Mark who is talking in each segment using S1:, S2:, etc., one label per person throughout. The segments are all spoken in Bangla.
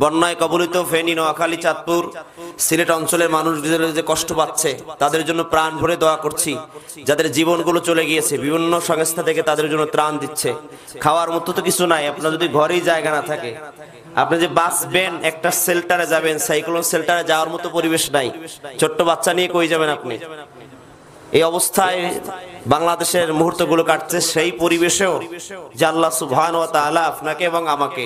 S1: বন্যায় কবলিত ফেনী, নোয়াখালী, চাঁদপুর, সিলেট অঞ্চলের মানুষগুলো যে কষ্ট পাচ্ছে তাদের জন্য প্রাণ ভরে দোয়া করছি। যাদের জীবনগুলো চলে গিয়েছে, বিভিন্ন সংস্থা থেকে তাদের জন্য ত্রাণ দিচ্ছে। খাওয়ার মতো তো কিছু নাই, আপনার যদি ঘরেই জায়গা না থাকে, আপনি যে বাঁচবেন একটা শেল্টারে যাবেন, সাইক্লোন শেল্টারে যাওয়ার মতো পরিবেশ নাই। ছোট্ট বাচ্চা নিয়ে কই যাবেন আপনি? এই অবস্থায় বাংলাদেশের মুহূর্তগুলো কাটছে। সেই পরিবেশেও যে আল্লাহ সুবহানাহু ওয়া তাআলা আপনাকে এবং আমাকে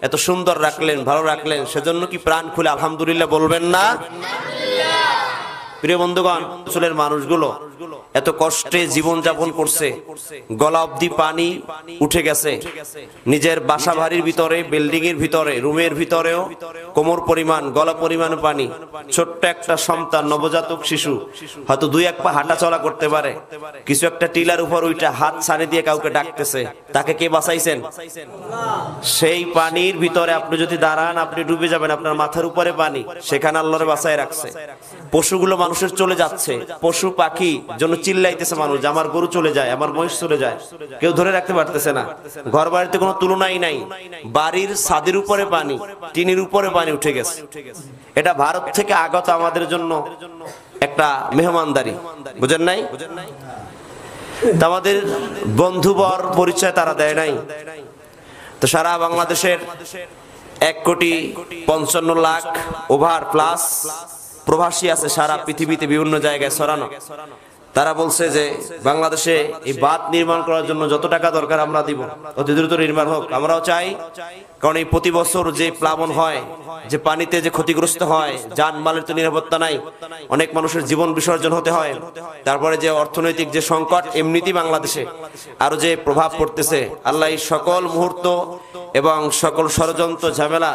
S1: এত সুন্দর রাখলেন, ভালো রাখলেন, সেজন্য কি প্রাণ খুলে আলহামদুলিল্লাহ বলবেন না? প্রিয় বন্ধুগণ, অঞ্চলের মানুষগুলো এত কষ্টে জীবন যাপন করছে, গলা অবধি পানি উঠে গেছে। নিজের বাসা বাড়ির ভিতরে, বিল্ডিং এর ভিতরে, রুমের ভিতরেও কোমর পরিমাণ, গলা পরিমাণ পানি। ছোট্ট একটা সন্তান, নবজাতক শিশু হয়তো 2-1 পা হাঁটা চলা করতে পারে, কিছু একটা টিলার উপর উঠে হাত ছাড়ি দিয়ে কাউকে ডাকতেছে। তাকে কে বাঁচাইছেন? সেই পানির ভিতরে আপনি যদি দাঁড়ান, আপনি ডুবে যাবেন। আপনার মাথার উপরে পানি, সেখানে আল্লাহরে বাঁচায় রাখছে। পশুগুলো মানুষের চলে যাচ্ছে, পশু পাখি জন্য চিল্লাইতেছে মানুষ, আমার গরু চলে যায়, আমার মহিষ চলে যায়, কেউ ধরে রাখতে পারতেছে না। ঘর বাড়িতে কোনো তুলনাই নাই, বাড়ির ছাদের উপরে পানি, টিনের উপরে পানি উঠে গেছে। এটা ভারত থেকে আগত আমাদের জন্য একটা মেহমানদারি, বুঝেন নাই? আমাদের বন্ধুবর পরিচয় তারা দেয় নাই। তো সারা বাংলাদেশের 1,55,00,000 ওভার প্লাস প্রবাসী আছে সারা পৃথিবীতে বিভিন্ন জায়গায় ছড়ানো। তারা বলছে যে বাংলাদেশে এই বাঁধ নির্মাণ করার জন্য যত টাকা দরকার আমরা দিব, অতি দ্রুত নির্মাণ হোক। আমরাও চাই, কারণ এই প্রতি বছর যে প্লাবন হয়, যে পানিতে যে ক্ষতিগ্রস্ত হয়, জানমালের তো নিরাপত্তা নাই, অনেক মানুষের জীবন বিসর্জন হতে হয়। তারপরে যে অর্থনৈতিক যে সংকট এমনিতেই বাংলাদেশে আরো যে প্রভাব পড়তেছে, আল্লাহ এই সকল মুহূর্ত এবং সকল ষড়যন্ত্র ঝামেলা